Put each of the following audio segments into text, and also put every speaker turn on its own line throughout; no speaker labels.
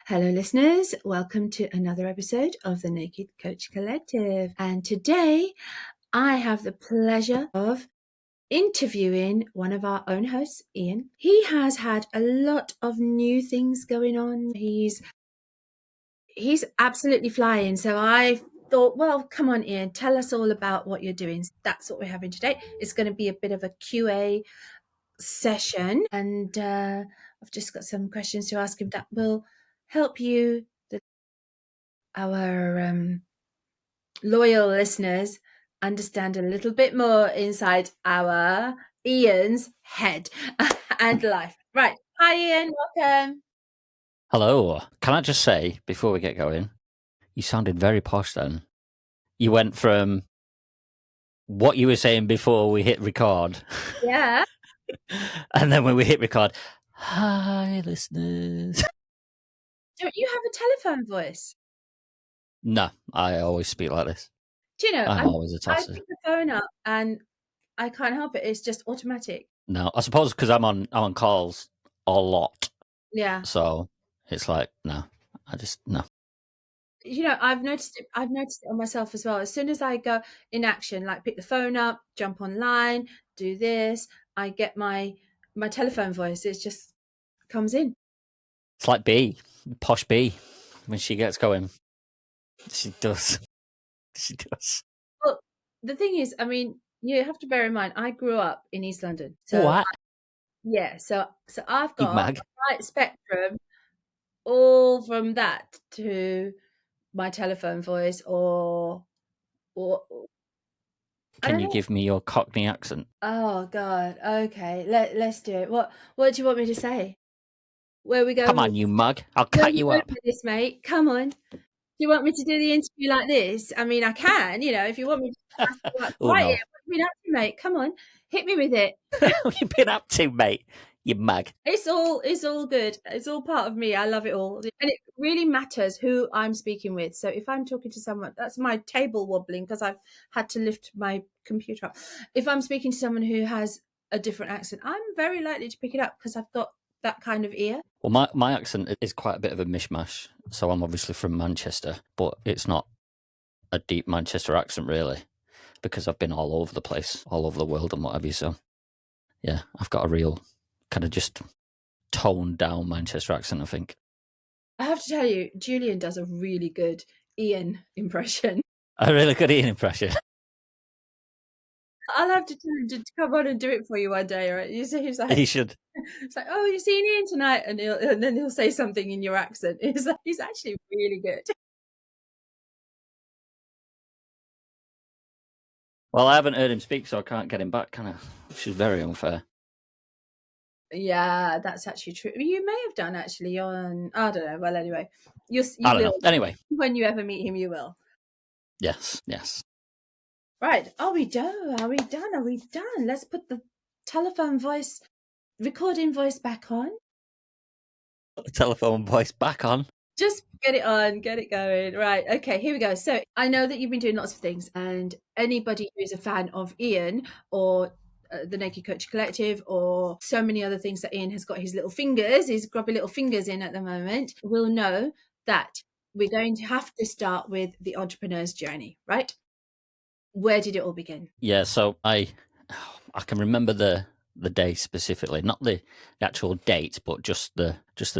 Hello, listeners. Welcome to another episode of the Naked Coach Collective. And today I have the pleasure of interviewing one of our own hosts, Ian. He has had a lot of new things going on. He's absolutely flying. So I thought, well, come on, Ian, tell us all about what you're doing. That's what we're having today. It's going to be a bit of a QA session, and I've just got some questions to ask him that will help you, our loyal listeners, understand a little bit more inside our Ian's head and life. Right. Hi, Ian. Welcome.
Hello. Can I just say, before we get going, you sounded very posh then. You went from what you were saying before we hit record.
Yeah.
And then when we hit record, hi, listeners.
Don't you have a telephone voice?
No, I always speak like this.
Do you know,
I'm always a
I
tosser.
pick the phone up and I can't help it. It's just automatic.
No, I suppose because I'm on calls a lot.
Yeah.
So it's like, no.
You know, I've noticed it on myself as well. As soon as I go in action, like pick the phone up, jump online, do this, I get my telephone voice. It just comes in.
It's like B, posh B, when she gets going. She does. She does.
Well, the thing is, I mean, you have to bear in mind, I grew up in East London. So
What?
so I've
You
got
mag.
a right spectrum, all from that to my telephone voice or
Can you give me your Cockney accent?
Oh God. Okay. Let's do it. What do you want me to say? Where we go?
Come on, you mug. I'll
Where
cut
we
you
going
up.
with this, mate? Come on. Do you want me to do the interview like this? I mean, I can, if you want me to
Oh,
right
no.
here. What have you been up to, mate? Come on. Hit me with it.
What have you been up to, mate? You mug.
It's all good. It's all part of me. I love it all. And it really matters who I'm speaking with. So if I'm talking to someone, that's my table wobbling because I've had to lift my computer up. If I'm speaking to someone who has a different accent, I'm very likely to pick it up because I've got that kind of ear.
Well, my accent is quite a bit of a mishmash. So I'm obviously from Manchester, but it's not a deep Manchester accent, really, because I've been all over the place, all over the world and what have you. So, yeah, I've got a real kind of just toned down Manchester accent, I think.
I have to tell you, Julian does a really good Ian impression.
A really good Ian impression.
I'll have to tell him to come on and do it for you one day, right? You see, he's like,
He should.
It's like, oh, you've seen Ian tonight, and then he'll say something in your accent. He's actually really good.
Well, I haven't heard him speak, so I can't get him back, can I? Which is very unfair.
Yeah, that's actually true. You may have done actually on, I don't know. Well, anyway, you
I don't
will.
know. Anyway.
When you ever meet him, you will.
Yes.
Right. Are we done? Let's put the telephone voice, recording voice back on.
Telephone voice back on.
Just get it on, get it going. Right. Okay, here we go. So I know that you've been doing lots of things, and anybody who's a fan of Ian or the Naked Coach Collective or so many other things that Ian has got his grubby little fingers in at the moment, will know that we're going to have to start with the entrepreneur's journey, right? Where did it all begin?
Yeah, so I can remember the day specifically, not the actual date, but just the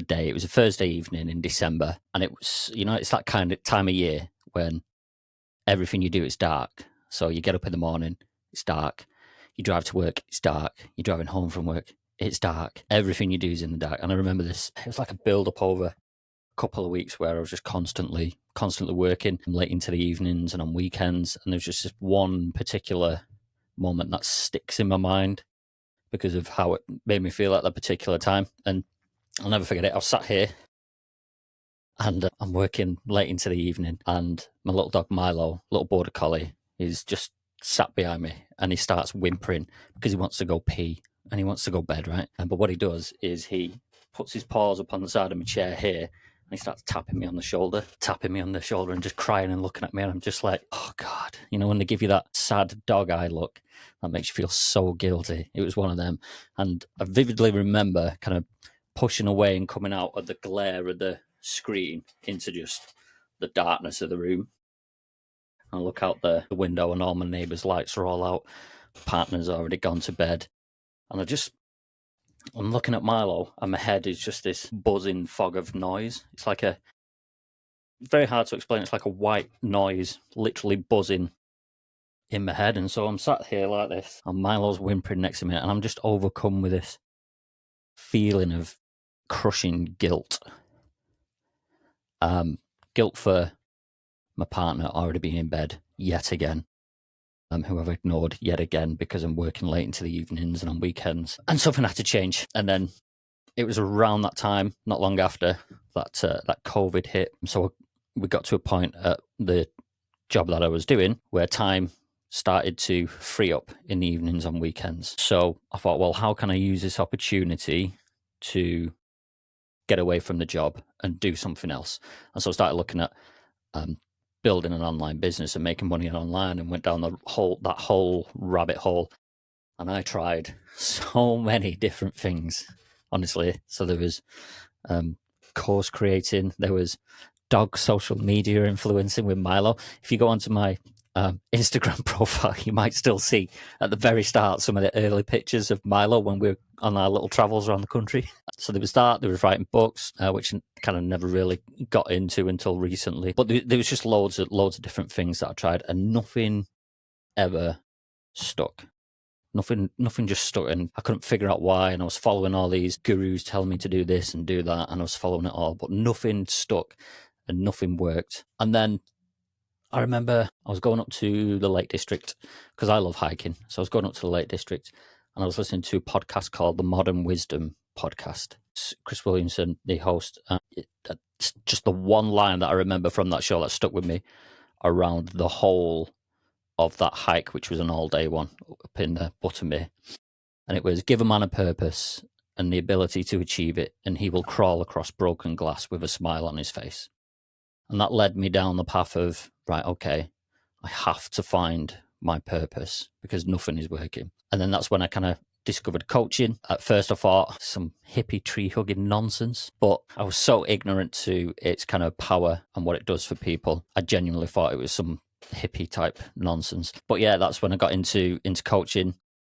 day. It was a Thursday evening in December, and it was, it's that kind of time of year when everything you do is dark. So you get up in the morning, it's dark. You drive to work, it's dark. You're driving home from work, it's dark. Everything you do is in the dark. And I remember this, it was like a build up over a couple of weeks where I was just constantly working late into the evenings and on weekends. And there's just this one particular moment that sticks in my mind because of how it made me feel at that particular time. And I'll never forget it. I was sat here and I'm working late into the evening, and my little dog Milo, little border collie, is just sat behind me, and he starts whimpering because he wants to go pee and he wants to go bed, right? But what he does is he puts his paws up on the side of my chair here, and he starts tapping me on the shoulder and just crying and looking at me. And I'm just like, oh God, when they give you that sad dog eye look, that makes you feel so guilty. It was one of them. And I vividly remember kind of pushing away and coming out of the glare of the screen into just the darkness of the room. I look out the window and all my neighbours' lights are all out. Partner's already gone to bed. And I'm looking at Milo and my head is just this buzzing fog of noise. It's like very hard to explain. It's like a white noise literally buzzing in my head. And so I'm sat here like this and Milo's whimpering next to me and I'm just overcome with this feeling of crushing guilt. Guilt for my partner already being in bed yet again. Who I've ignored yet again because I'm working late into the evenings and on weekends. And something had to change. And then it was around that time, not long after, that COVID hit. So we got to a point at the job that I was doing where time started to free up in the evenings and weekends. So I thought, well, how can I use this opportunity to get away from the job and do something else? And so I started looking at building an online business and making money online, and went down that whole rabbit hole. And I tried so many different things, honestly. So there was course creating, there was dog social media influencing with Milo. If you go onto my Instagram profile, you might still see at the very start some of the early pictures of Milo when we were on our little travels around the country. So there was that. There was writing books, which kind of never really got into until recently. But there was just loads of different things that I tried, and nothing ever stuck. Nothing just stuck, and I couldn't figure out why. And I was following all these gurus telling me to do this and do that, and I was following it all, but nothing stuck and nothing worked. And then I remember I was going up to the Lake District because I love hiking. So I was going up to the Lake District and I was listening to a podcast called the Modern Wisdom Podcast. Chris Williamson, the host. It's just the one line that I remember from that show that stuck with me around the whole of that hike, which was an all-day one up in Buttermere. And it was, give a man a purpose and the ability to achieve it, and he will crawl across broken glass with a smile on his face. And that led me down the path of, right, okay, I have to find my purpose because nothing is working. And then that's when I kind of discovered coaching. At first I thought some hippie tree hugging nonsense, but I was so ignorant to its kind of power and what it does for people. I genuinely thought it was some hippie type nonsense. But yeah, that's when I got into coaching.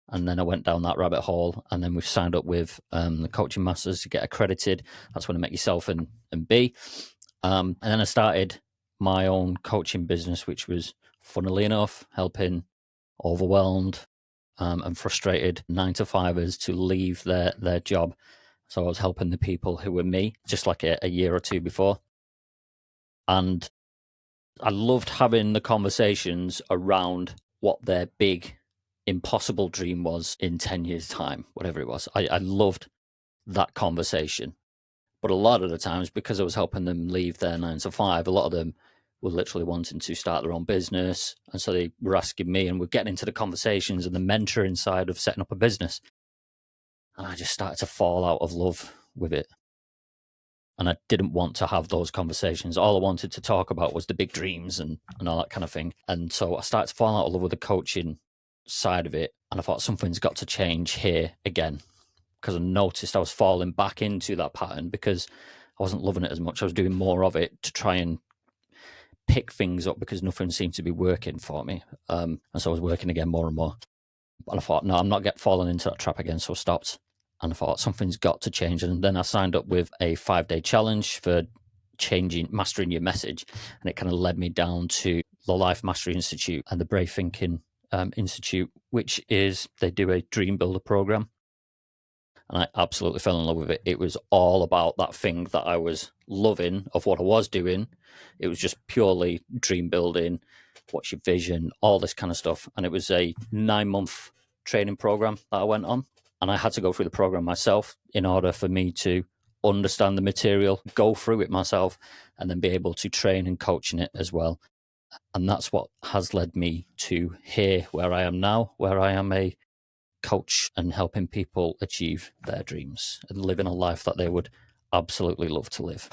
And then I went down that rabbit hole, and then we've signed up with the Coaching Masters to get accredited. That's when I met yourself and B. And then I started my own coaching business, which was, funnily enough, helping overwhelmed and frustrated 9-to-5ers to leave their job. So I was helping the people who were me, just like a year or two before. And I loved having the conversations around what their big, impossible dream was in 10 years' time, whatever it was. I loved that conversation. But a lot of the times, because I was helping them leave their 9-to-5, a lot of them were literally wanting to start their own business. And so they were asking me, and we're getting into the conversations and the mentoring side of setting up a business. And I just started to fall out of love with it. And I didn't want to have those conversations. All I wanted to talk about was the big dreams and all that kind of thing. And so I started to fall out of love with the coaching side of it. And I thought something's got to change here again, because I noticed I was falling back into that pattern because I wasn't loving it as much. I was doing more of it to try and pick things up because nothing seemed to be working for me. And so I was working again more and more. And I thought, no, I'm not falling into that trap again. So I stopped. And I thought something's got to change. And then I signed up with a 5-day challenge for mastering your message. And it kind of led me down to the Life Mastery Institute and the Brave Thinking Institute, which is, they do a Dream Builder program. And I absolutely fell in love with it. It was all about that thing that I was loving of what I was doing. It was just purely dream building, what's your vision, all this kind of stuff. And it was a 9-month training program that I went on. And I had to go through the program myself in order for me to understand the material, go through it myself, and then be able to train and coach in it as well. And that's what has led me to here, where I am now, where I am a coach and helping people achieve their dreams and living a life that they would absolutely love to live.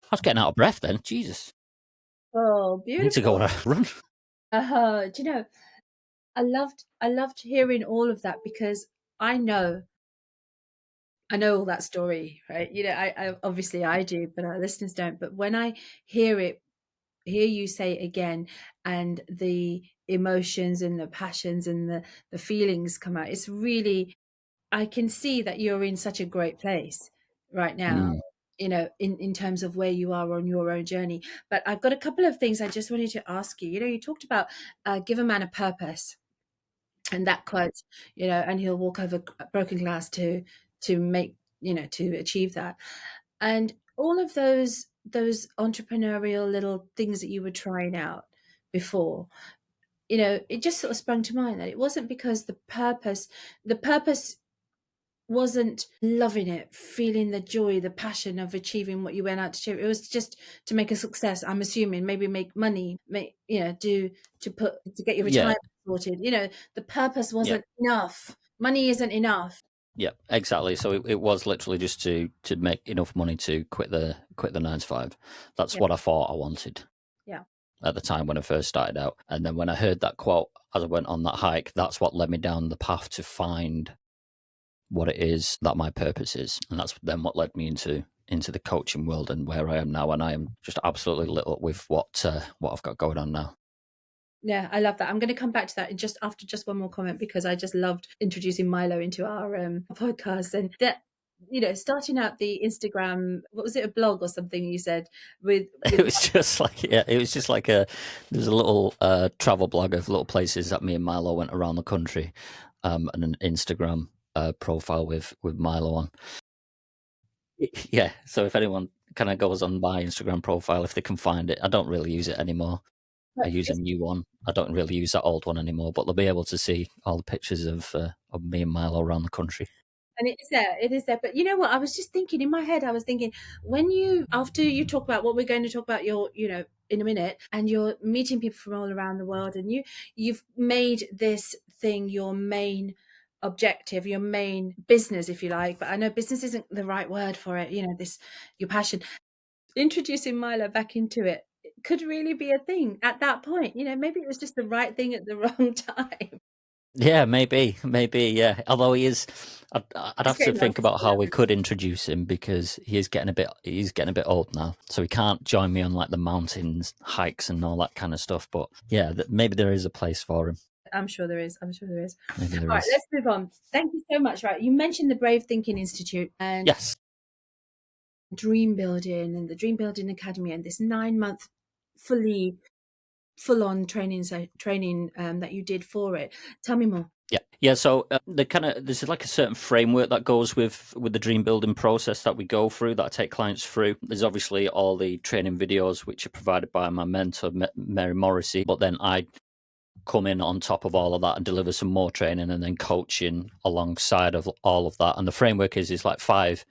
I was getting out of breath then. Jesus.
Oh,
I need to go on
beautiful.
a run.
Do you know, I loved hearing all of that because I know I know all that story, right? I obviously I do, but our listeners don't. But when I hear it, hear you say it again, and the emotions and the passions and the feelings come out, it's really, I can see that you're in such a great place right now,
Mm.
in terms of where you are on your own journey. But I've got a couple of things I just wanted to ask you. You talked about give a man a purpose, and that quote, and he'll walk over broken glass to make, to achieve that. And all of those entrepreneurial little things that you were trying out before, it just sort of sprung to mind that it wasn't because the purpose wasn't loving it, feeling the joy, the passion of achieving what you went out to achieve. It was just to make a success. I'm assuming maybe make money, make, do to get your
Yeah,
retirement sorted. The purpose
yeah,
wasn't enough. Money isn't enough.
yeah, exactly. So it was literally just to make enough money to quit the 9 to 5. That's
Yeah,
what I thought I wanted
yeah,
at the time when I first started out. And then when I heard that quote as I went on that hike, that's what led me down the path to find what it is that my purpose is, and that's then what led me into the coaching world and where I am now. And I am just absolutely lit up with what I've got going on now.
yeah. I love that. I'm going to come back to that in just after just one more comment, because I just loved introducing Milo into our podcast, and that, starting out the Instagram. What was it, a blog or something you said with
It was just like, yeah, it was just like there's a little travel blog of little places that me and Milo went around the country, and an Instagram profile with Milo on. Yeah, so if anyone kind of goes on my Instagram profile, if they can find it, I don't really use it anymore. I use a new one. I don't really use that old one anymore, but they'll be able to see all the pictures of me and Milo around the country.
And it is there, it is there. But you know what? I was just thinking in my head, I was thinking, after you talk about what we're going to talk about, in a minute, and you're meeting people from all around the world, and you've made this thing your main objective, your main business, if you like. But I know business isn't the right word for it, this, your passion. Introducing Milo back into it could really be a thing at that point. Maybe it was just the right thing at the wrong time.
Yeah, maybe, yeah. Although I'd
He's
have to
getting
think
lost.
about how we could introduce him because he's getting a bit old now, so he can't join me on like the mountains hikes and all that kind of stuff. But yeah, maybe there is a place for him.
I'm sure there is. I'm sure there is.
Maybe there
All right,
is.
let's move on. Thank you so much. Right, you mentioned the Brave Thinking Institute and
Yes.
dream building and the Dream Building Academy and this 9 month fully full on training that you did for it. Tell me more.
Yeah, yeah. So there's like a certain framework that goes with the dream building process that we go through, that I take clients through. There's obviously all the training videos which are provided by my mentor Mary Morrissey, but then I come in on top of all of that and deliver some more training and then coaching alongside of all of that. And the framework is like five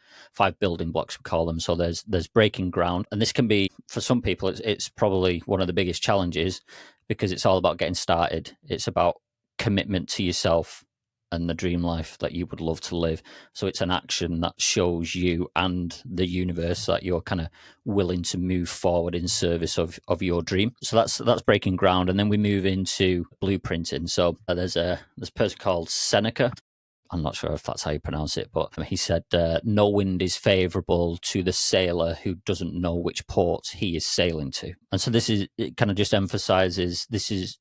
building blocks, we call them. So there's breaking ground, and this can be, for some people it's probably one of the biggest challenges because it's all about getting started. It's about commitment to yourself and the dream life that you would love to live. So it's an action that shows you and the universe that you're kind of willing to move forward in service of your dream. So that's breaking ground. And then we move into blueprinting. So there's a person called Seneca. I'm not sure if that's how you pronounce it, but he said, no wind is favorable to the sailor who doesn't know which port he is sailing to. And so it kind of just emphasizes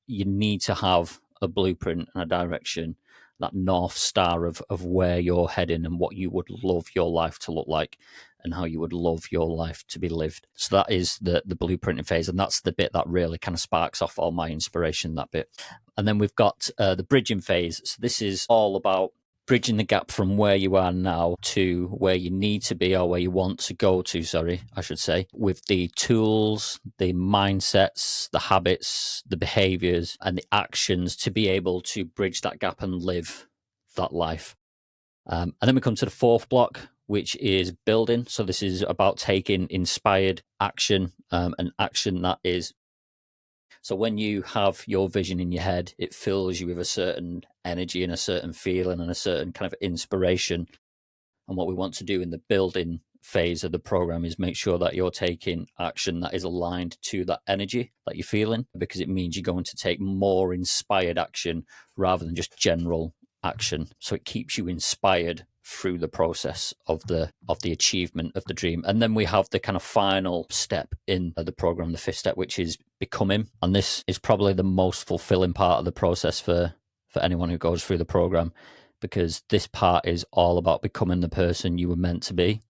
you need to have a blueprint and a direction, that North Star of where you're heading and what you would love your life to look like and how you would love your life to be lived. So that is the blueprinting phase. And that's the bit that really kind of sparks off all my inspiration, that bit. And then we've got the bridging phase. So this is all about bridging the gap from where you are now to where you need to be, or where you want to go to, sorry, I should say, with the tools, the mindsets, the habits, the behaviors, and the actions to be able to bridge that gap and live that life. And then we come to the fourth block, which is building. So this is about taking inspired action, and action that is, so when you have your vision in your head, it fills you with a certain energy and a certain feeling and a certain kind of inspiration. And what we want to do in the building phase of the program is make sure that you're taking action that is aligned to that energy that you're feeling, because it means you're going to take more inspired action rather than just general action. So it keeps you inspired through the process of the achievement of the dream. And then we have the kind of final step in the program, the fifth step, which is becoming. And this is probably the most fulfilling part of the process for anyone who goes through the program, because this part is all about becoming the person you were meant to be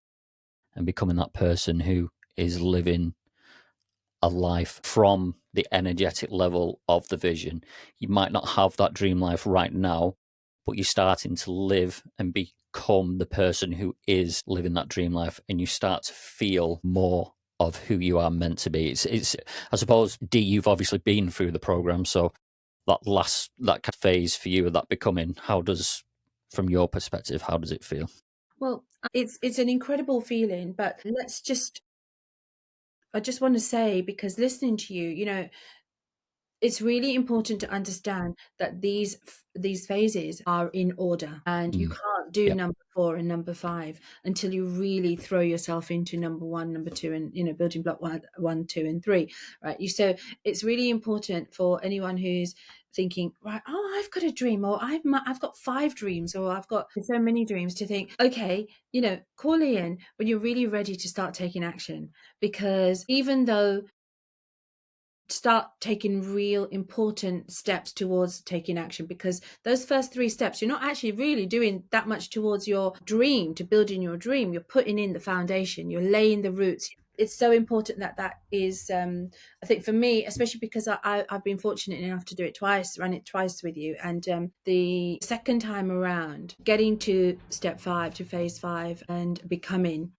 and becoming that person who is living a life from the energetic level of the vision. You might not have that dream life right now, but you're starting to live and become the person who is living that dream life, and you start to feel more of who you are meant to be. It's I suppose, Dee, you've obviously been through the program, so that kind of phase for you of that becoming, from your perspective, how does it feel?
Well, it's an incredible feeling, but I just want to say, because listening to you, it's really important to understand that these phases are in order, and you
Mm.
can't do
Yep.
number 4 and number 5 until you really throw yourself into number 1, number 2, and building block 1, 2, and 3, right? So it's really important for anyone who's thinking, right, oh, I've got a dream, or I've got 5 dreams, or I've got so many dreams, to think, okay, call in when you're really ready to start taking action, because even though start taking real important steps towards taking action, because those first 3 steps, you're not actually really doing that much towards your dream, to building your dream. You're putting in the foundation, you're laying the roots. It's so important that is, I think, for me, especially because I've been fortunate enough to do it twice, run it twice with you, and the second time around, getting to step 5, to phase 5, and becoming,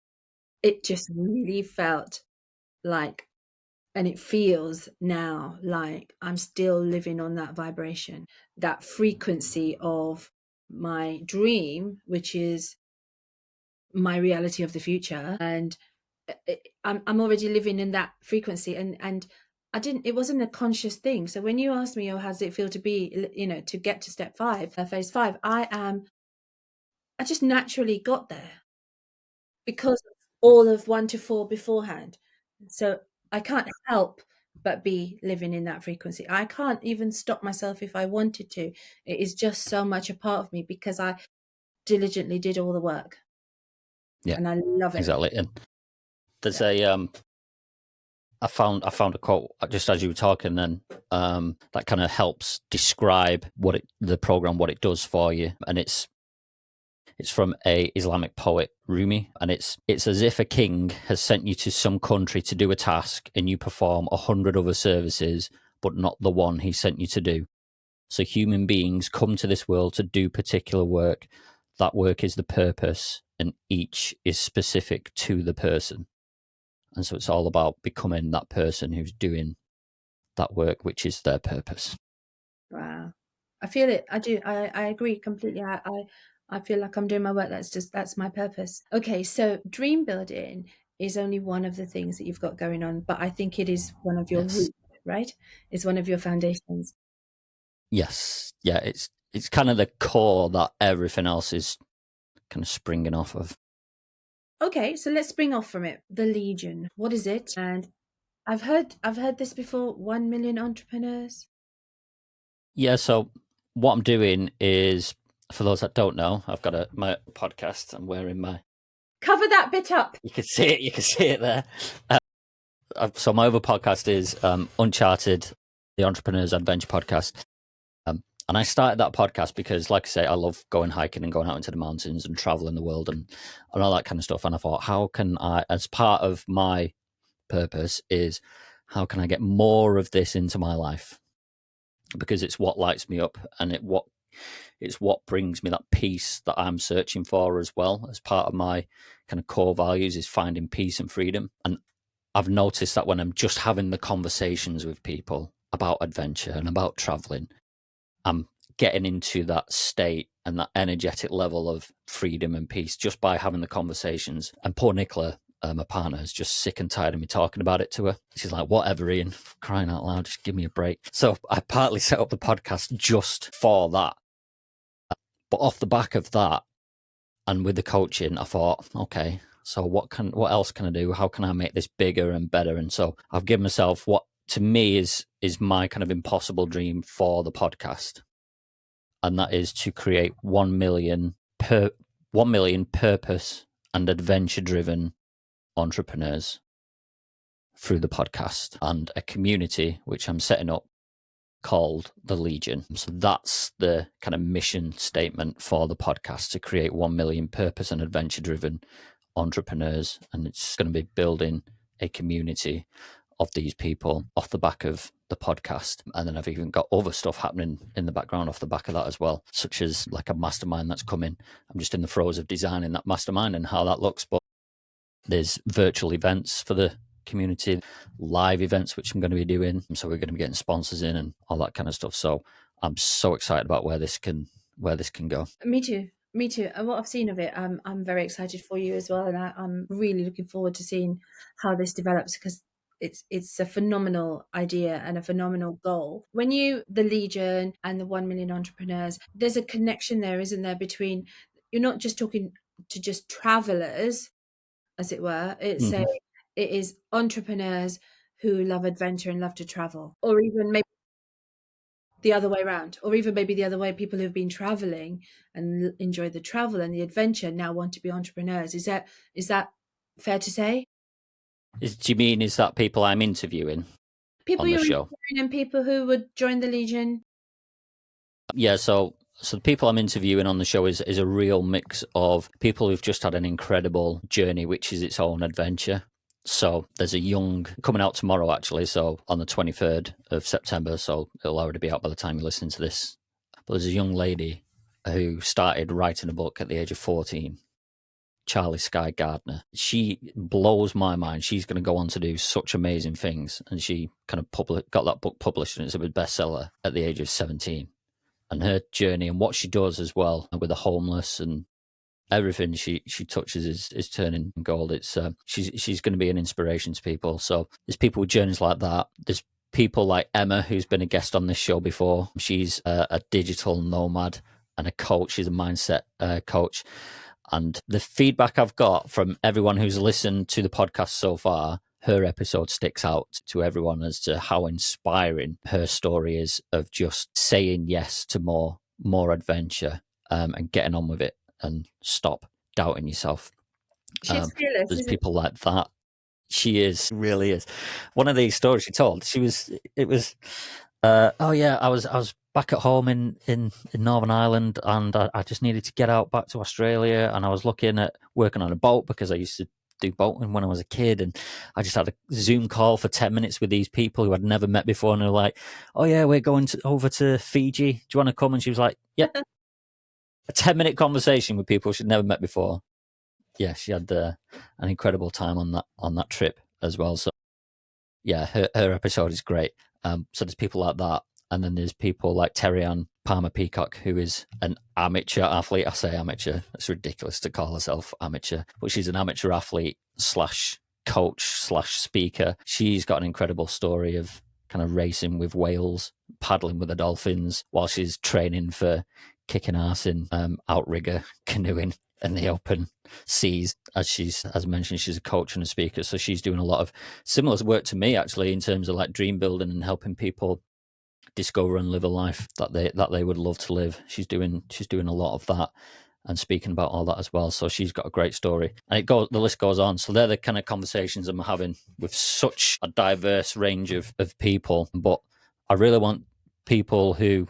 it just really felt like, and it feels now like I'm still living on that vibration, that frequency of my dream, which is my reality of the future. And I'm already living in that frequency. And it wasn't a conscious thing. So when you asked me, oh, how does it feel to be, to get to step 5, phase 5, I just naturally got there because of all of 1 to 4 beforehand. So I can't help but be living in that frequency. I can't even stop myself if I wanted to. It is just so much a part of me because I diligently did all the work,
Yeah,
and I love it.
exactly. And there's
Yeah.
I found a quote just as you were talking then, that kind of helps describe the program, what it does for you. And it's from a Islamic poet, Rumi, and it's as if a king has sent you to some country to do a task, and you perform 100 other services, but not the one he sent you to do. So human beings come to this world to do particular work. That work is the purpose, and each is specific to the person. And so it's all about becoming that person who's doing that work, which is their purpose.
Wow. I feel it. I do. I agree completely. I feel like I'm doing my work. That's my purpose. Okay, so dream building is only one of the things that you've got going on, but I think it is one of your
Yes.
roots, right? It's one of your foundations.
Yes. Yeah. It's kind of the core that everything else is kind of springing off of.
Okay, so let's spring off from it. The Legion. What is it? And I've heard this before. 1 million entrepreneurs.
Yeah. So what I'm doing is, for those that don't know, I've got my podcast. I'm wearing my.
Cover that bit up.
You can see it. You can see it there. So my other podcast is Uncharted, the Entrepreneur's Adventure podcast. And I started that podcast because, like I say, I love going hiking and going out into the mountains and traveling the world and all that kind of stuff. And I thought, how can I, as part of my purpose, is how can I get more of this into my life? Because it's what lights me up, and it's what brings me that peace that I'm searching for as well. As part of my kind of core values is finding peace and freedom. And I've noticed that when I'm just having the conversations with people about adventure and about traveling, I'm getting into that state and that energetic level of freedom and peace just by having the conversations. And poor Nicola, my partner, is just sick and tired of me talking about it to her. She's like, whatever, Ian, crying out loud, just give me a break. So I partly set up the podcast just for that. But off the back of that, and with the coaching, I thought, okay, so what else can I do? How can I make this bigger and better? And so I've given myself what to me is my kind of impossible dream for the podcast. And that is to create 1 million 1 million purpose and adventure-driven entrepreneurs through the podcast, and a community which I'm setting up called the Legion. So that's the kind of mission statement for the podcast, to create 1 million purpose and adventure-driven entrepreneurs. And it's going to be building a community of these people off the back of the podcast. And then I've even got other stuff happening in the background off the back of that as well, such as like a mastermind that's coming. I'm just in the throes of designing that mastermind and how that looks, but there's virtual events for the community, live events which I'm going to be doing. So we're going to be getting sponsors in and all that kind of stuff. So I'm so excited about where this can go.
Me too. Me too. And what I've seen of it, I'm very excited for you as well, and I'm really looking forward to seeing how this develops, because it's a phenomenal idea and a phenomenal goal. When the Legion and the 1 million entrepreneurs, there's a connection there, isn't there? Between, you're not just talking to just travelers, as it were.
Mm-hmm.
It is entrepreneurs who love adventure and love to travel, or even maybe the other way around, or even maybe the other way, people who've been traveling and enjoy the travel and the adventure now want to be entrepreneurs. Is that fair to say?
Do you mean, is that people I'm interviewing
People
on the
you're
show?
interviewing and people who would join the Legion.
Yeah, so the people I'm interviewing on the show is a real mix of people who've just had an incredible journey, which is its own adventure. So there's a young, coming out tomorrow actually, so on the 23rd of September, so it'll already be out by the time you're listening to this. But there's a young lady who started writing a book at the age of 14, Charlie Sky Gardner. She blows my mind. She's going to go on to do such amazing things, and she kind of got that book published, and it's a bestseller at the age of 17. And her journey and what she does as well with the homeless and everything she touches is turning gold. It's she's going to be an inspiration to people. So there's people with journeys like that. There's people like Emma, who's been a guest on this show before. She's a digital nomad and a coach. She's a mindset coach. And the feedback I've got from everyone who's listened to the podcast so far, her episode sticks out to everyone as to how inspiring her story is, of just saying yes to more adventure, and getting on with it and stop doubting yourself.
She's fearless,
There's
isn't
people like that. She really is. One of these stories she told, oh yeah, I was back at home in Northern Ireland, and I just needed to get out back to Australia, and I was looking at working on a boat because I used to do boating when I was a kid, and I just had a Zoom call for 10 minutes with these people who I'd never met before, and they're like, oh yeah, we're going over to Fiji, do you want to come? And she was like, yep. A 10-minute conversation with people she'd never met before. Yeah, she had an incredible time on that trip as well. So yeah, her episode is great. So there's people like that, and then there's people like Terry-Ann Palmer Peacock, who is an amateur athlete. I say amateur; it's ridiculous to call herself amateur, but she's an amateur athlete slash coach slash speaker. She's got an incredible story of kind of racing with whales, paddling with the dolphins, while she's training for kicking ass in outrigger canoeing in the open seas. As mentioned, she's a coach and a speaker, so she's doing a lot of similar work to me actually, in terms of like dream building and helping people discover and live a life that they would love to live. She's doing a lot of that and speaking about all that as well. So she's got a great story, and the list goes on. So they're the kind of conversations I'm having with such a diverse range of people. But I really want people who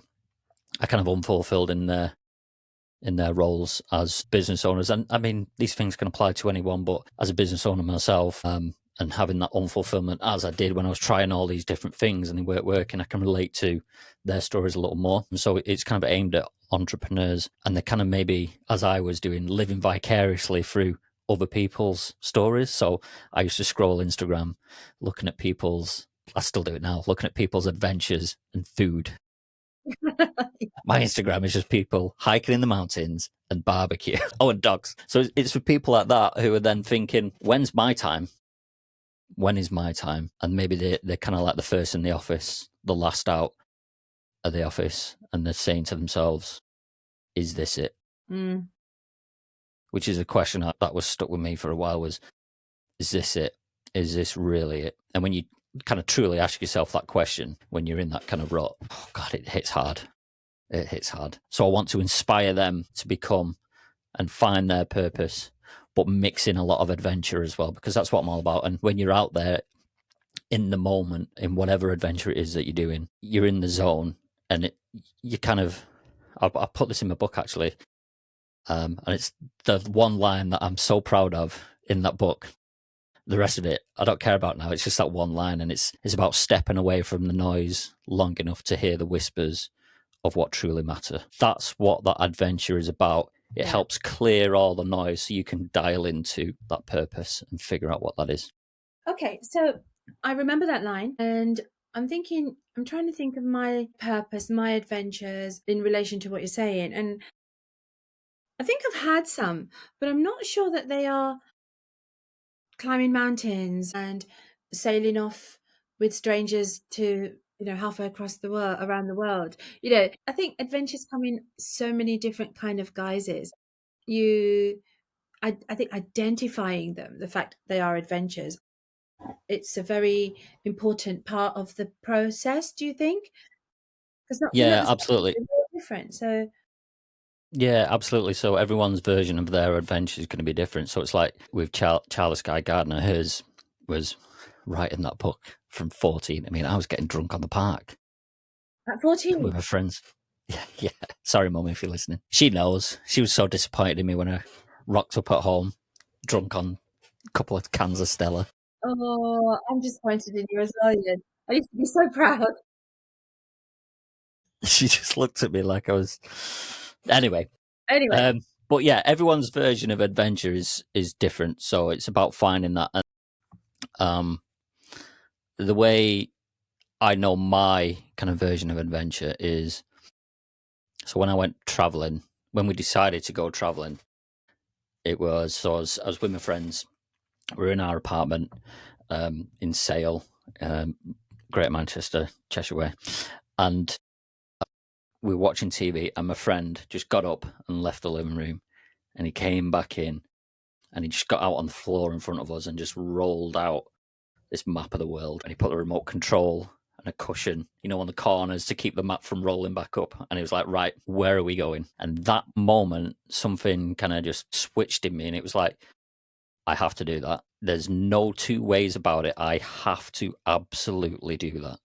are kind of unfulfilled in their roles as business owners. And I mean, these things can apply to anyone, but as a business owner myself, and having that unfulfillment as I did when I was trying all these different things and they weren't working, I can relate to their stories a little more. And so it's kind of aimed at entrepreneurs, and they're kind of, maybe as I was doing, living vicariously through other people's stories. So I used to scroll Instagram, looking at I still do it now, looking at people's adventures and food. My Instagram is just people hiking in the mountains and barbecue. Oh, and dogs. So it's for people like that who are then thinking, when's my time? When is my time? And maybe they're kind of like the first in the office, the last out of the office, and they're saying to themselves, is this it?
Mm.
Which is a question that was stuck with me for a while, was, is this it? Is this really it? And when you kind of truly ask yourself that question, when you're in that kind of rut, oh God, it hits hard. It hits hard. So I want to inspire them to become and find their purpose, but mix in a lot of adventure as well, because that's what I'm all about. And when you're out there in the moment, in whatever adventure it is that you're doing, you're in the zone, and you kind of, I put this in my book actually, and it's the one line that I'm so proud of in that book. The rest of it, I don't care about now. It's just that one line, and it's about stepping away from the noise long enough to hear the whispers of what truly matter. That's what that adventure is about. It
Yeah.
helps clear all the noise so you can dial into that purpose and figure out what that is.
Okay, so I remember that line, and I'm thinking, I'm trying to think of my purpose, my adventures in relation to what you're saying. And I think I've had some, but I'm not sure that they are climbing mountains and sailing off with strangers to, halfway across the world, around the world. I think adventures come in so many different kind of guises. You, I think identifying them, the fact they are adventures, it's a very important part of the process, do you think? Because not they're not
Yeah,
the same,
absolutely.
they're very different. So
Yeah, absolutely. So everyone's version of their adventure is going to be different. So it's like with Charlie Sky Gardner, hers was writing that book from 14. I mean, I was getting drunk on the park
at 14.
with my friends. Yeah, yeah. Sorry, Mum, if you're listening. She knows. She was so disappointed in me when I rocked up at home, drunk on a couple of cans of Stella.
Oh, I'm disappointed in you as well, Ian. I used to be so proud.
She just looked at me like I was. Anyway,
Anyway,
but yeah, everyone's version of adventure is different. So it's about finding that. And the way I know my kind of version of adventure is, so when I went traveling, when we decided to go traveling, it was, so I was with my friends. We were in our apartment in Sale, Greater Manchester, Cheshire Way, and we were watching TV. And my friend just got up and left the living room, and he came back in, and he just got out on the floor in front of us and just rolled out this map of the world. And he put the remote control and a cushion, on the corners to keep the map from rolling back up. And he was like, right, where are we going? And that moment, something kind of just switched in me. And it was like, I have to do that. There's no two ways about it. I have to absolutely do that.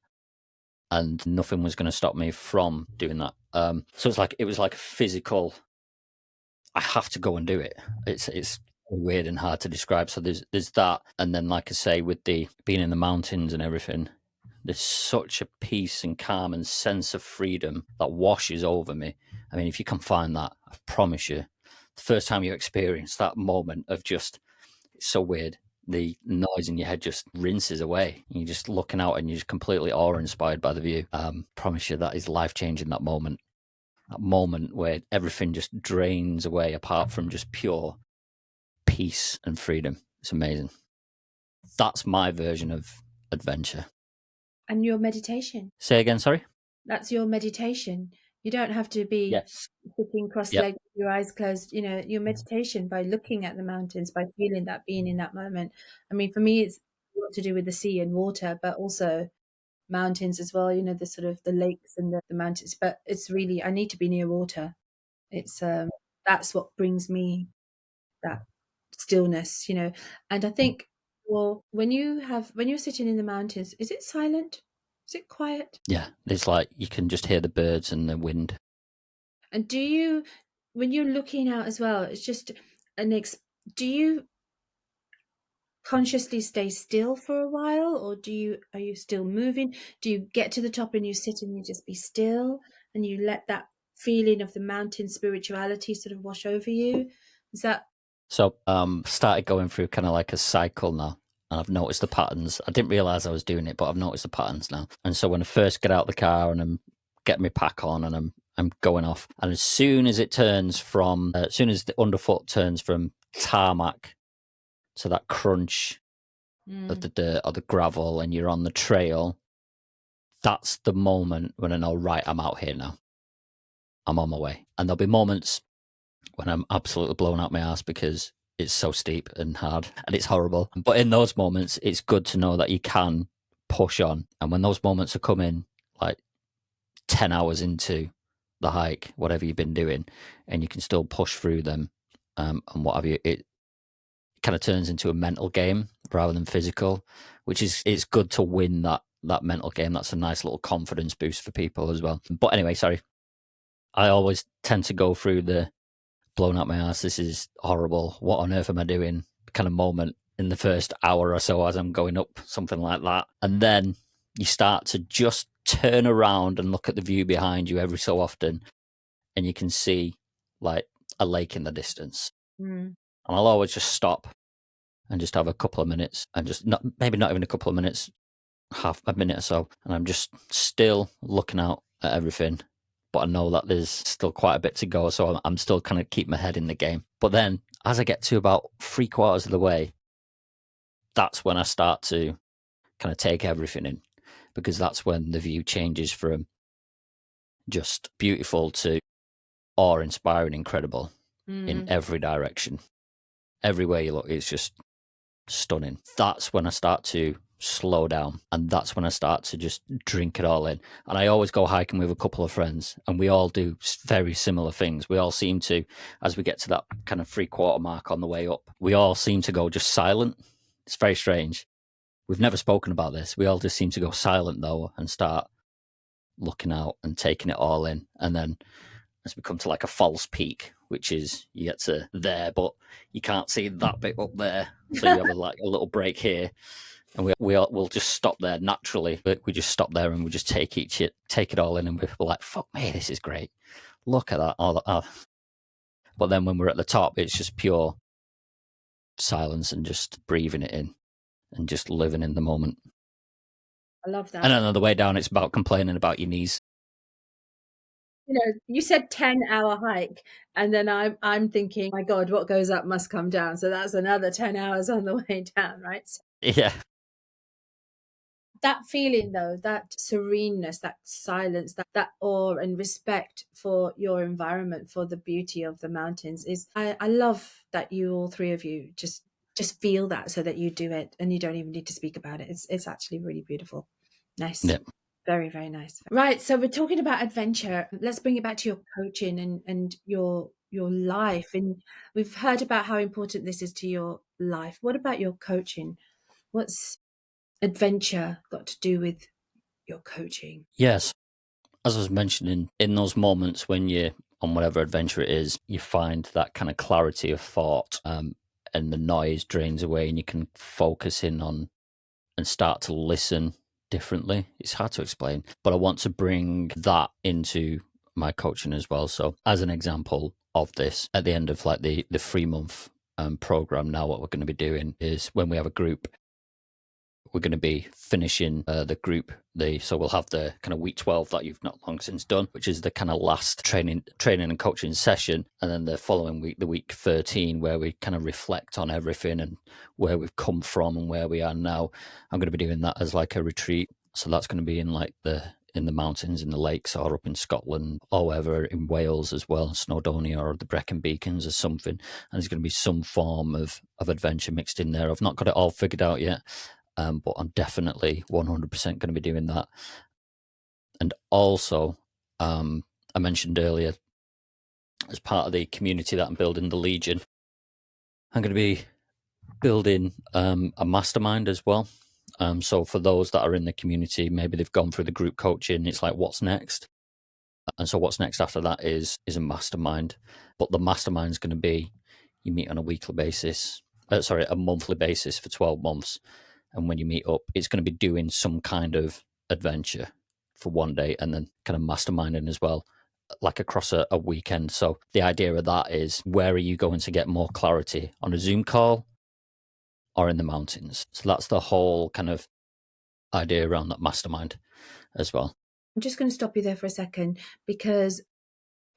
And nothing was going to stop me from doing that. So it was like a physical, I have to go and do it. It's weird and hard to describe. So there's that, and then like I say, with the being in the mountains and everything, there's such a peace and calm and sense of freedom that washes over me. I mean, if you can find that, I promise you, the first time you experience that moment of just, it's so weird. The noise in your head just rinses away. You're just looking out and you're just completely awe-inspired by the view. Promise you that is life-changing, that moment where everything just drains away apart from just pure peace and freedom. It's amazing. That's my version of adventure.
and your meditation.
Say again, sorry?
That's your meditation. You don't have to be
Yes.
sitting
Yep.
cross-legged with your eyes closed. Your meditation by looking at the mountains, by feeling that, being in that moment. I mean, for me, it's a lot to do with the sea and water, but also mountains as well, the sort of the lakes and the mountains. But it's really, I need to be near water. It's that's what brings me that stillness. And I think, well, when you're sitting in the mountains, is it silent? Is it quiet?
Yeah. It's like you can just hear the birds and the wind.
And do you, when you're looking out as well, it's just an do you consciously stay still for a while, or are you still moving? Do you get to the top and you sit and you just be still and you let that feeling of the mountain spirituality sort of wash over you? Is that
So started going through kind of like a cycle now. And I've noticed the patterns. I didn't realize I was doing it, but I've noticed the patterns now. And so when I first get out of the car and I'm getting my pack on and I'm going off, and as soon as as soon as the underfoot turns from tarmac to that crunch of
mm,
the dirt or the gravel, and you're on the trail, that's the moment when I know, right, I'm out here now. I'm on my way. And there'll be moments when I'm absolutely blown out my ass because it's so steep and hard and it's horrible. But in those moments, it's good to know that you can push on. And when those moments are coming, like 10 hours into the hike, whatever you've been doing, and you can still push through them, and what have you, it kind of turns into a mental game rather than physical, which is it's good to win that mental game. That's a nice little confidence boost for people as well. But anyway, sorry, I always tend to go through the blown out my ass, this is horrible, what on earth am I doing kind of moment in the first hour or so as I'm going up, something like that. And then you start to just turn around and look at the view behind you every so often, and you can see like a lake in the distance.
Mm.
And I'll always just stop and just have a couple of minutes, and just not, maybe not even a couple of minutes, half a minute or so, and I'm just still looking out at everything. But I know that there's still quite a bit to go, so I'm still kind of keep my head in the game. But then as I get to about 3/4 of the way, that's when I start to kind of take everything in, because that's when the view changes from just beautiful to awe-inspiring, incredible in
Mm.
every direction. Everywhere you look, it's just stunning. That's when I start to slow down, and that's when I start to just drink it all in. And I always go hiking with a couple of friends, and we all do very similar things. We all seem to, as we get to that kind of 3/4 mark on the way up, we all seem to go just silent. It's very strange. We've never spoken about this. We all just seem to go silent though and start looking out and taking it all in. And then as we come to like a false peak, which is you get to there, but you can't see that bit up there. So you have like a little break here, and we'll just stop there naturally. We just stop there and we just take it all in, and we're like, "Fuck me, this is great! Look at that!" But then when we're at the top, it's just pure silence and just breathing it in and just living in the moment.
I love
And
that.
then on the way down, it's about complaining about your knees.
You know, you said 10-hour hike, and then I'm thinking, my God, what goes up must come down. So that's another 10 hours on the way down, right? So
Yeah,
that feeling though, that sereneness, that silence, that awe and respect for your environment, for the beauty of the mountains is I love that you all three of you just feel that so that you do it and you don't even need to speak about it. It's actually really beautiful. Nice.
yeah,
Very, very nice. Right. So we're talking about adventure. Let's bring it back to your coaching and your life. And we've heard about how important this is to your life. What about your coaching? What's adventure got to do with your coaching?
yes. As I was mentioning, in those moments when you're on whatever adventure it is, you find that kind of clarity of thought, and the noise drains away, and you can focus in on and start to listen differently. It's hard to explain, but I want to bring that into my coaching as well. So, as an example of this, at the end of like the 3 month program, now what we're going to be doing is when we have a group, we're going to be finishing the group. So we'll have the kind of week 12 that you've not long since done, which is the kind of last training and coaching session, and then the following week, the week 13, where we kind of reflect on everything and where we've come from and where we are now. I'm going to be doing that as like a retreat, so that's going to be in like in the mountains, in the lakes, or up in Scotland, or wherever, in Wales as well, Snowdonia or the Brecon Beacons or something. And there's going to be some form of adventure mixed in there. I've not got it all figured out yet, but I'm definitely 100% going to be doing that. And also, I mentioned earlier, as part of the community that I'm building, the Legion, I'm going to be building a mastermind as well. So for those that are in the community, maybe they've gone through the group coaching, it's like, what's next? And so what's next after that is a mastermind. But the mastermind is going to be, you meet on a weekly basis, a monthly basis for 12 months. And when you meet up, it's going to be doing some kind of adventure for one day, and then kind of masterminding as well, like across a weekend. So the idea of that is, where are you going to get more clarity, on a Zoom call or in the mountains? So that's the whole kind of idea around that mastermind as well.
I'm just going to stop you there for a second because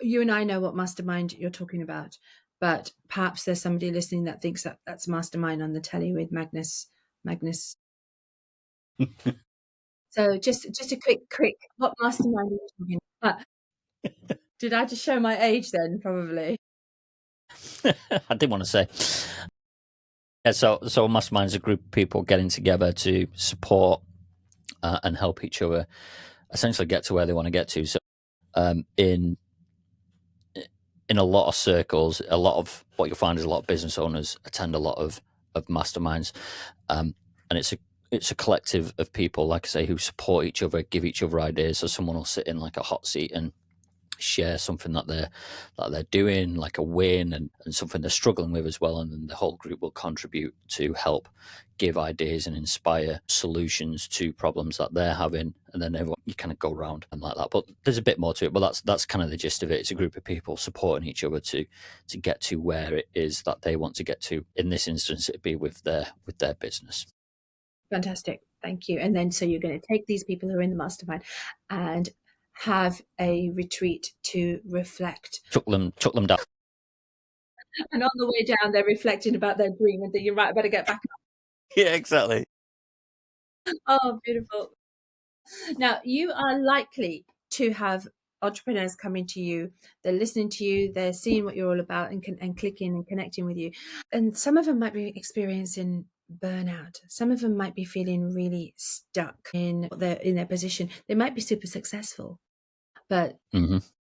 you and I know what mastermind you're talking about, but perhaps there's somebody listening that thinks that that's mastermind on the telly with Magnus. So just a quick, what mastermind are you talking about? Did I just show my age then? Probably.
I did want to say, yeah, so a mastermind is a group of people getting together to support and help each other essentially get to where they want to get to. So in in a lot of circles, a lot of what you'll find is a lot of business owners attend a lot of masterminds, and it's a collective of people, like I say, who support each other, give each other ideas. So someone will sit in like a hot seat and share something that they're doing, like a win, and something they're struggling with as well, and then the whole group will contribute to help give ideas and inspire solutions to problems that they're having, and then everyone, you kind of go around and like that. But there's a bit more to it, but that's kind of the gist of it. It's a group of people supporting each other to get to where it is that they want to get to. In this instance, it'd be with their business.
Fantastic. Thank you. And then so you're going to take these people who are in the mastermind and have a retreat to reflect.
Chuck them down.
And on the way down, they're reflecting about their dream and thinking, right, I better get back
Yeah, exactly.
up. Oh, beautiful. Now, you are likely to have entrepreneurs coming to you. They're listening to you. They're seeing what you're all about and clicking and connecting with you. And some of them might be experiencing burnout. Some of them might be feeling really stuck in their position. They might be super successful, but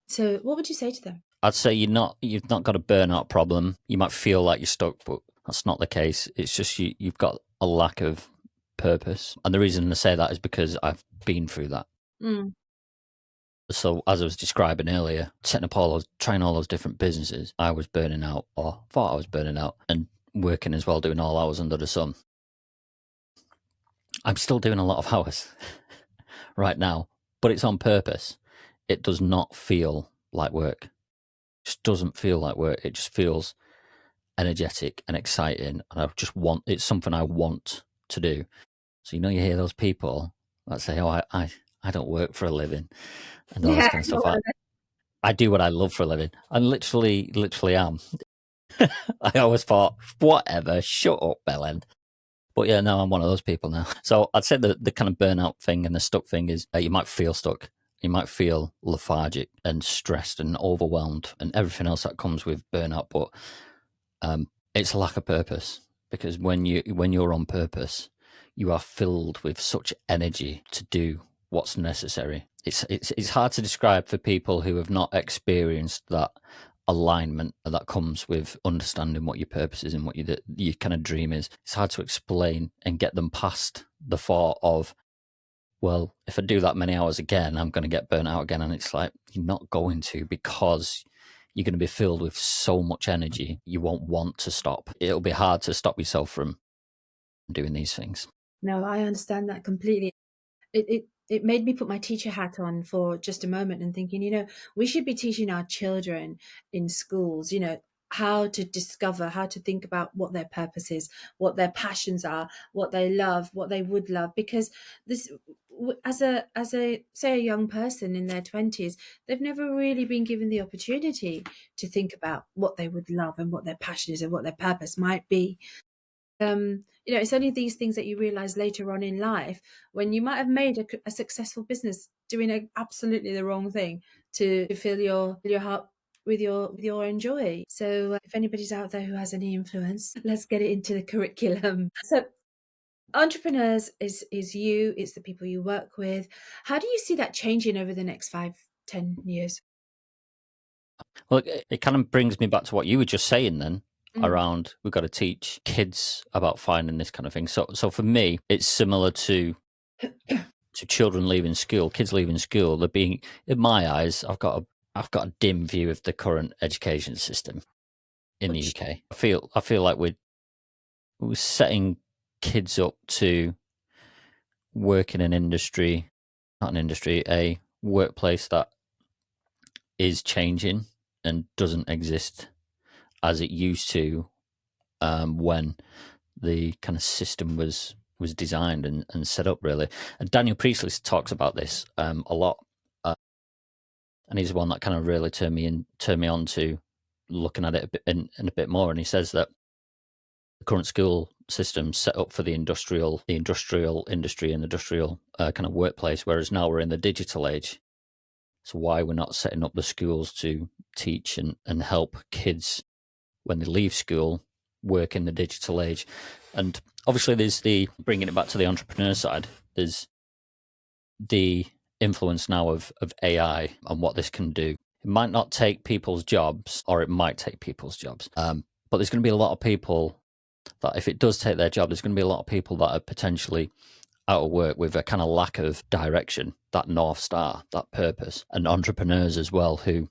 so what would you say to them?
I'd say you've not got a burnout problem. You might feel like you're stuck, but that's not the case. It's just you've got a lack of purpose. And the reason I say that is because I've been through that.
Mm.
So as I was describing earlier, trying all those different businesses, I was burning out, or thought I was burning out, and working as well, doing all hours under the sun. I'm still doing a lot of hours right now, but it's on purpose. It does not feel like work. It just doesn't feel like work. It just feels energetic and exciting, and it's something I want to do. So you hear those people that say, "Oh, I don't work for a living," and all this
Yeah,
kind of stuff. I do what I love for a living. I literally am. I always thought, whatever, shut up, Bellend. But yeah, no, I'm one of those people now. So I'd say the kind of burnout thing and the stuck thing is you might feel stuck. You might feel lethargic and stressed and overwhelmed and everything else that comes with burnout. But it's a lack of purpose, because when you're on purpose, you are filled with such energy to do what's necessary. It's hard to describe for people who have not experienced that alignment that comes with understanding what your purpose is and what your kind of dream is. It's hard to explain and get them past the thought of, well, if I do that many hours again, I'm going to get burnt out again. And it's like, you're not going to, because you're going to be filled with so much energy, you won't want to stop. It'll be hard to stop yourself from doing these things.
No, I understand that completely. It made me put my teacher hat on for just a moment and thinking, we should be teaching our children in schools, how to discover, how to think about what their purpose is, what their passions are, what they love, what they would love. Because this, as a say a young person in their 20s, they've never really been given the opportunity to think about what they would love and what their passion is and what their purpose might be. It's only these things that you realize later on in life, when you might have made a successful business doing absolutely the wrong thing to fill your heart with your joy. So if anybody's out there who has any influence, let's get it into the curriculum. So entrepreneurs is you, it's the people you work with. How do you see that changing over the next 5-10 years?
Well, it kind of brings me back to what you were just saying then,
Mm.
around we've got to teach kids about finding this kind of thing. So for me, it's similar to children leaving school, kids leaving school. They're being, in my eyes, I've got a dim view of the current education system in the
Which
UK. I feel like we're setting kids up to work in a workplace that is changing and doesn't exist as it used to, when the kind of system was designed and set up, really. And Daniel Priestley talks about this a lot, and he's the one that kind of really turned me on to looking at it a bit in a bit more. And he says that the current school system set up for the industrial industry and industrial kind of workplace, whereas now we're in the digital age. So why we're not setting up the schools to teach and help kids when they leave school work in the digital age. And obviously there's bringing it back to the entrepreneur side, there's the influence now of AI and what this can do It might not take people's jobs, or it might take people's jobs. But there's going to be a lot of people that, if it does take their job, there's going to be a lot of people that are potentially out of work with a kind of lack of direction, that North Star, that purpose, and entrepreneurs as well who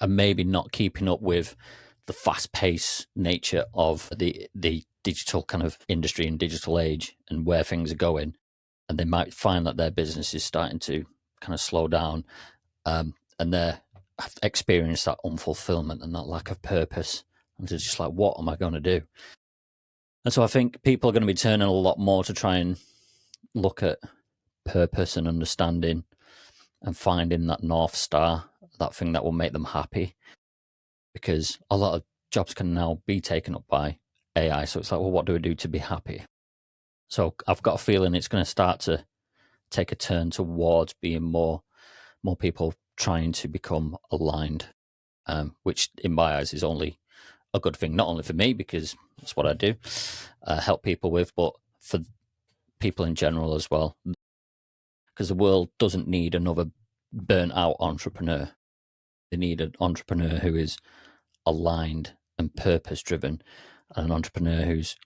are maybe not keeping up with the fast-paced nature of the digital kind of industry and digital age and where things are going, and they might find that their business is starting to kind of slow down, and they're experienced that unfulfillment and that lack of purpose, and they're just like, what am I going to do? And so I think people are going to be turning a lot more to try and look at purpose and understanding and finding that North Star, that thing that will make them happy, because a lot of jobs can now be taken up by AI. So it's like, well, what do we do to be happy? So I've got a feeling it's going to start to take a turn towards being more people trying to become aligned, which in my eyes is only a good thing, not only for me, because that's what I do, help people with, but for people in general as well. Because the world doesn't need another burnt out entrepreneur. They need an entrepreneur who is aligned and purpose driven, and an entrepreneur who's,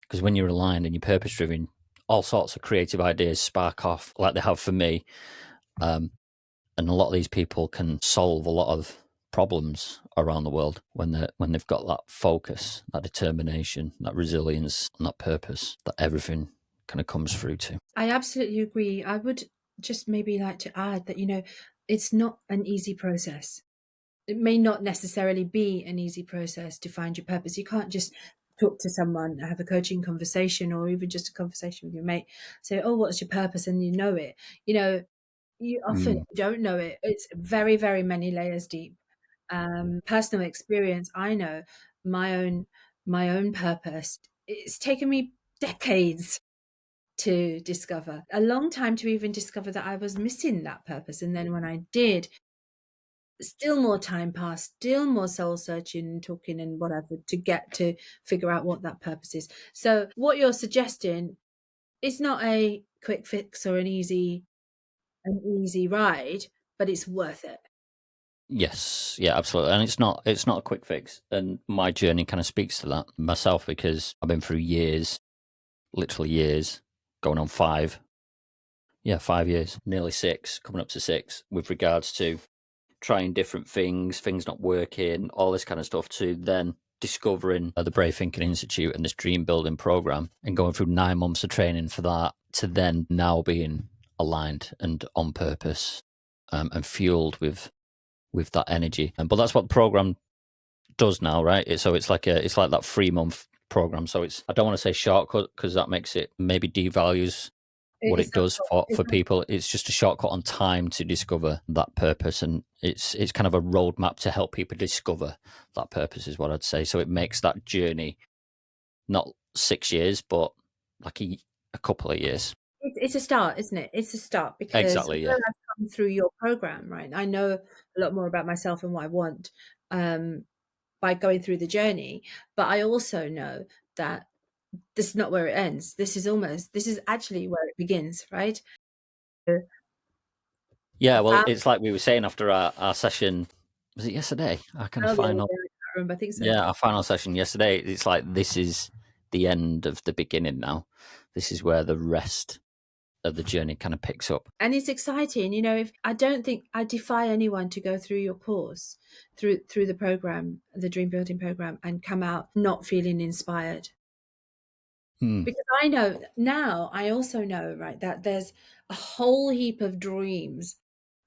because when you're aligned and you're purpose driven, all sorts of creative ideas spark off, like they have for me. And a lot of these people can solve a lot of problems around the world when they've got that focus, that determination, that resilience, and that purpose that everything kind of comes through to.
I absolutely agree. I would just maybe like to add that, it's not an easy process. It may not necessarily be an easy process to find your purpose. You can't just talk to someone, have a coaching conversation, or even just a conversation with your mate, say, oh, what's your purpose? And you know it. You often
Mm.
don't know it. It's very, very many layers deep. Personal experience, I know my own purpose. It's taken me decades to discover, a long time to even discover that I was missing that purpose. And then when I did, still more time passed, still more soul searching and talking and whatever to get to figure out what that purpose is. So what you're suggesting is not a quick fix or an easy ride, but it's worth it.
Yes, yeah, absolutely. And it's not a quick fix. And my journey kind of speaks to that myself, because I've been through years, literally years, going on 5. Yeah, 5 years, nearly 6, coming up to 6, with regards to trying different things not working, all this kind of stuff, to then discovering the Brave Thinking Institute and this dream building program, and going through 9 months of training for that, to then now being aligned and on purpose, and fueled with that energy. But that's what the program does now, right? So it's like that 3 month program. So it's, I don't want to say shortcut, because that makes it maybe devalues what
It's
it
not
does
short.
for people. It's just a shortcut on time to discover that purpose, and it's kind of a roadmap to help people discover that purpose, is what I'd say. So it makes that journey not 6 years, but like a couple of years.
It's a start, isn't it? It's a start, because
Exactly.
although
Yeah.
I've come through your program, right? I know a lot more about myself and what I want, by going through the journey. But I also know that this is not where it ends. This is actually where it begins, right? I
Yeah. Well,
found
it's like we were saying after our session. Was it yesterday? Our kind of
the other day,
final.
I can't remember. I think so.
Yeah, our final session yesterday. It's like, this is the end of the beginning now. This is where the rest of the journey kind of picks up.
And it's exciting, if I don't think I defy anyone to go through your course, through the program, the dream building program, and come out not feeling inspired.
Hmm.
Because I know now, I also know, right, that there's a whole heap of dreams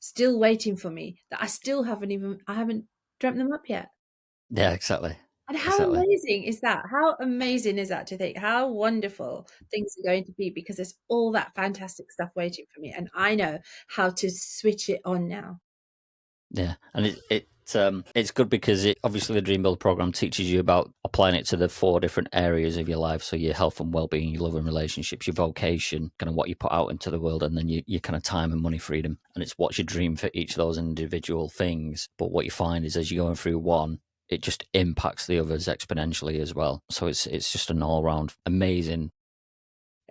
still waiting for me that I haven't dreamt them up yet.
Yeah, exactly.
And how
Exactly.
amazing is that? How amazing is that to think how wonderful things are going to be, because there's all that fantastic stuff waiting for me. And I know how to switch it on now.
Yeah, and it's good, because it, obviously, the Dream Builder program teaches you about applying it to the 4 different areas of your life. So your health and well-being, your love and relationships, your vocation, kind of what you put out into the world, and then your kind of time and money freedom. And it's what's your dream for each of those individual things. But what you find is, as you're going through one, it just impacts the others exponentially as well. So it's just an all-round amazing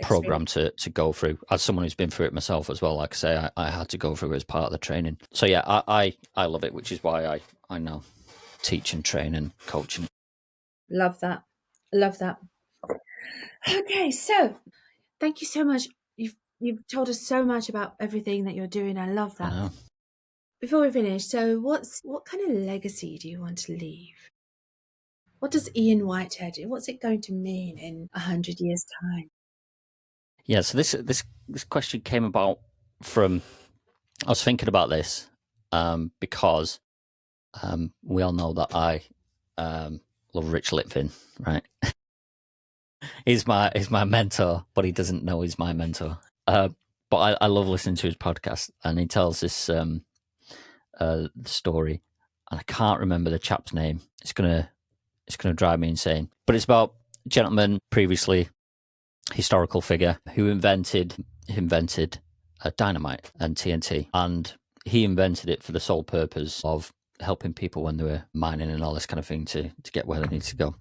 program
experience.
to go through. As someone who's been through it myself as well, like I say, I had to go through it as part of the training. So yeah, I love it, which is why I now teach and train and coach.
Love that. Love that. Okay, so thank you so much. You've told us so much about everything that you're doing. I love
I
that.
know.
Before we finish, so what kind of legacy do you want to leave? What does Ian Whitehead do? What's it going to mean in 100 years' time?
Yeah, so this question came about from I was thinking about this because we all know that I love Rich Litvin, right? He's my mentor, but he doesn't know he's my mentor. But I love listening to his podcast, and he tells this story, and I can't remember the chap's name. It's gonna drive me insane. But it's about a gentleman, previously historical figure, who invented dynamite and TNT, and he invented it for the sole purpose of helping people when they were mining and all this kind of thing to get where they need to go.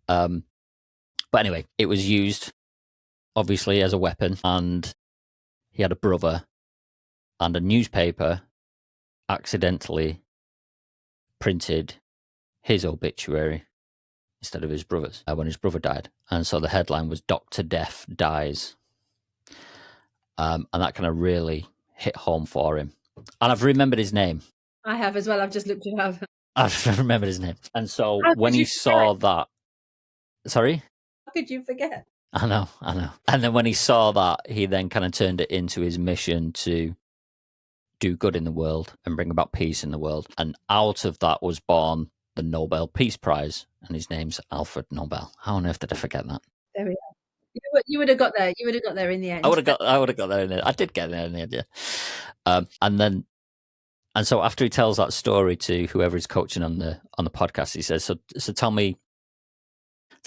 But anyway, it was used obviously as a weapon, and he had a brother, and a newspaper accidentally printed his obituary instead of his brother's when his brother died, and so the headline was "Doctor Death Dies," and that kind of really hit home for him. And I've remembered his name.
I have as well. I've just looked it up.
I've remembered his name, and so
How
when
could
he
you forget?
saw that, sorry.
How could you forget?
I know. And then when he saw that, he then kind of turned it into his mission to do good in the world and bring about peace in the world. And out of that was born the Nobel Peace Prize, and his name's Alfred Nobel. How on earth did I forget that?
There we are. You would have got there. You would have got there in the
I would
end.
have got. I would have got there in the. I did get there in the end, yeah. And then, and so after he tells that story to whoever is coaching on the podcast, he says, "So tell me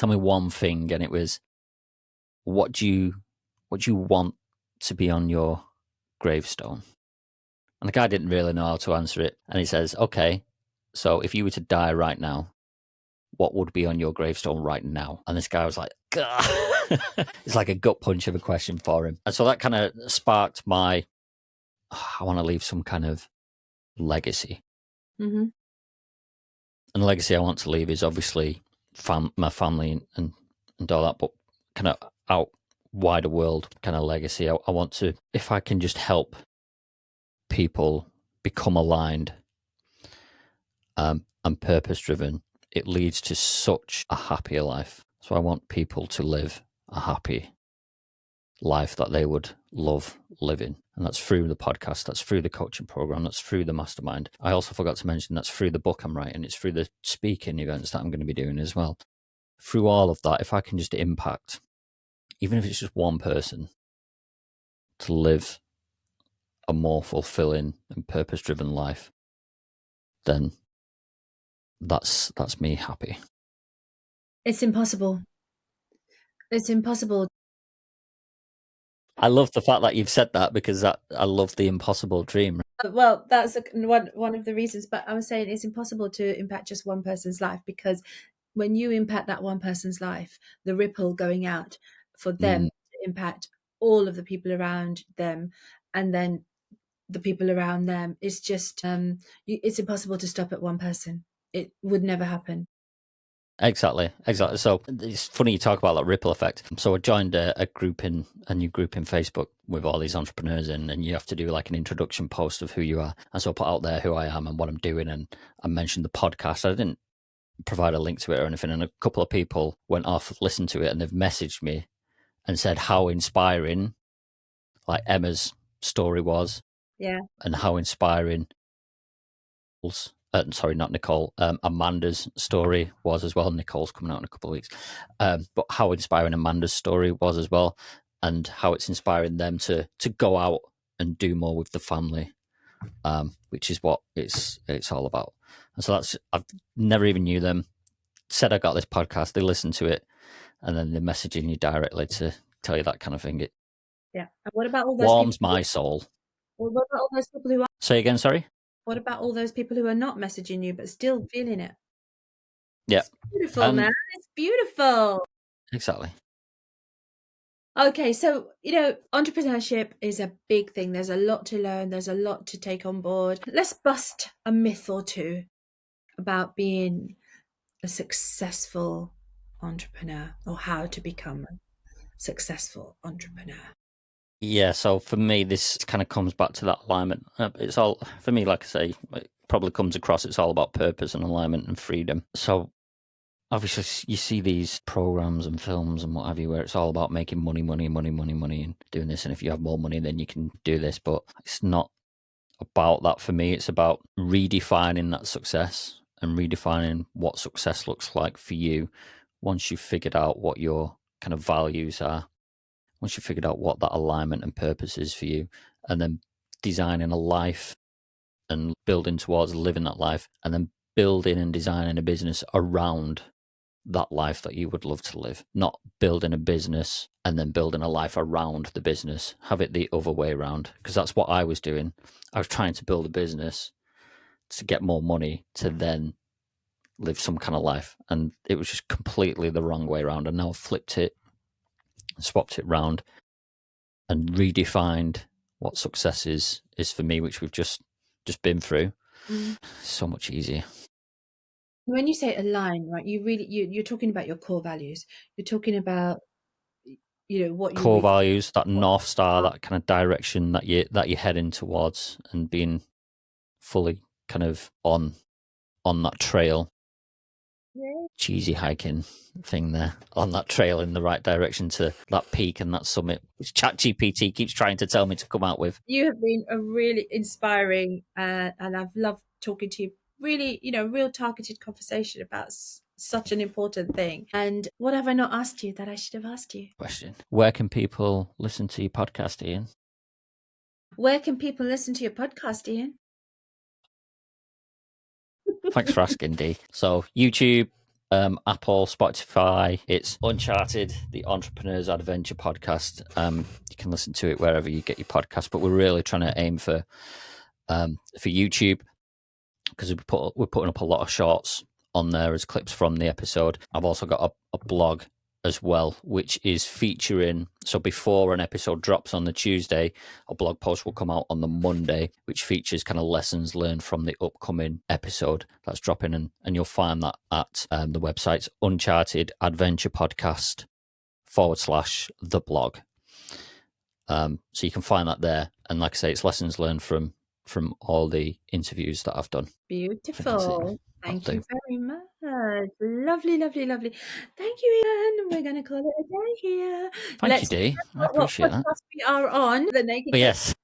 one thing," and it was, "What do you want to be on your gravestone?" And the guy didn't really know how to answer it, and he says, "Okay, so if you were to die right now, what would be on your gravestone right now?" And this guy was like, "Gah." It's like a gut punch of a question for him. And so that kind of sparked my, I want to leave some kind of legacy.
Mm-hmm.
And the legacy I want to leave is obviously my family and all that, but kind of out wider world kind of legacy. I want to, if I can just help people become aligned and purpose driven, it leads to such a happier life. So I want people to live a happy life that they would love living. And that's through the podcast, that's through the coaching program, that's through the mastermind. I also forgot to mention that's through the book I'm writing, it's through the speaking events that I'm going to be doing as well. Through all of that, if I can just impact, even if it's just one person, to live a more fulfilling and purpose driven life, then that's me happy.
It's impossible. It's impossible.
I love the fact that you've said that, because I love the impossible dream.
Well, that's one of the reasons. But I'm saying it's impossible to impact just one person's life, because when you impact that one person's life, the ripple going out for them to impact all of the people around them, and then the people around them, it's just it's impossible to stop at one person. It would never happen.
Exactly. So it's funny you talk about that ripple effect. So I joined a new group in Facebook with all these entrepreneurs in, and you have to do like an introduction post of who you are. And so I put out there who I am and what I'm doing, and I mentioned the podcast. I didn't provide a link to it or anything, and a couple of people went off, listened to it, and they've messaged me and said how inspiring like Emma's story was,
Yeah.
and how inspiring sorry, not Nicole, Amanda's story was as well. Nicole's coming out in a couple of weeks. But how inspiring Amanda's story was as well, and how it's inspiring them to go out and do more with the family, which is what it's all about. And so I've never even knew them. Said I got this podcast, they listened to it, and then they're messaging you directly to tell you that kind of thing. It
Yeah. And what about all those people?
warms my soul.
What about all those people who are?
Say again, sorry?
What about all those people who are not messaging you but still feeling it?
Yeah.
It's beautiful, man. It's beautiful.
Exactly.
Okay, so, entrepreneurship is a big thing. There's a lot to learn, there's a lot to take on board. Let's bust a myth or two about being a successful entrepreneur or how to become a successful entrepreneur.
Yeah, so for me, this kind of comes back to that alignment. It's all, for me, like I say, it probably comes across, it's all about purpose and alignment and freedom. So obviously, you see these programs and films and what have you, where it's all about making money, money, money, money, money, and doing this. And if you have more money, then you can do this. But it's not about that for me. It's about redefining that success and redefining what success looks like for you once you've figured out what your kind of values are, once you've figured out what that alignment and purpose is for you, and then designing a life and building towards living that life, and then building and designing a business around that life that you would love to live, not building a business and then building a life around the business. Have it the other way around, because that's what I was doing. I was trying to build a business to get more money to then live some kind of life, and it was just completely the wrong way around. And now I've flipped it, swapped it round, and redefined what success is for me, which we've just been through.
Mm.
So much easier.
When you say align, right, you're talking about your core values. You're talking about what you
Core
really
values, that north star,
are.
that kind of direction that you're heading towards, and being fully kind of on that trail.
Yeah.
Cheesy hiking thing there, on that trail in the right direction to that peak and that summit, which ChatGPT keeps trying to tell me to come out with.
You have been a really inspiring, and I've loved talking to you. Really, real targeted conversation about such an important thing. And what have I not asked you that I should have asked you?
Question: where can people listen to your podcast, Ian?
Where can people listen to your podcast, Ian?
Thanks for asking, D. So YouTube, Apple, Spotify. It's Uncharted, the Entrepreneur's Adventure podcast. You can listen to it wherever you get your podcast, but we're really trying to aim for YouTube, because we're putting up a lot of shorts on there as clips from the episode. I've also got a blog as well, which is featuring, so before an episode drops on the Tuesday, a blog post will come out on the Monday, which features kind of lessons learned from the upcoming episode that's dropping. And you'll find that at the website's Uncharted Adventure Podcast / the blog. So you can find that there. And like I say, it's lessons learned from all the interviews that I've done. I think that's it.
Beautiful.
That'll
Thank you
do.
very much. Lovely, lovely, lovely. Thank you, Ian. We're going to call it a day here.
Thank you,
Let's
Dee. I
what
appreciate that.
podcast we are on. The Naked
But
Coach.
yes,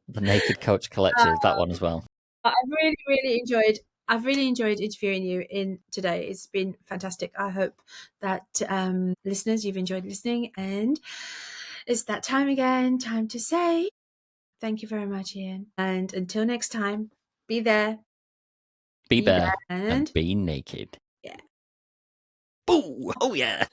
the Naked Coach Collective, that one as well.
I've really, really enjoyed. I've really enjoyed interviewing you in today. It's been fantastic. I hope that listeners, you've enjoyed listening. And it's that time again. Time to say thank you very much, Ian. And until next time, be there,
Be
be
bare
there,
and
and
be naked.
yeah.
Boo! Oh yeah.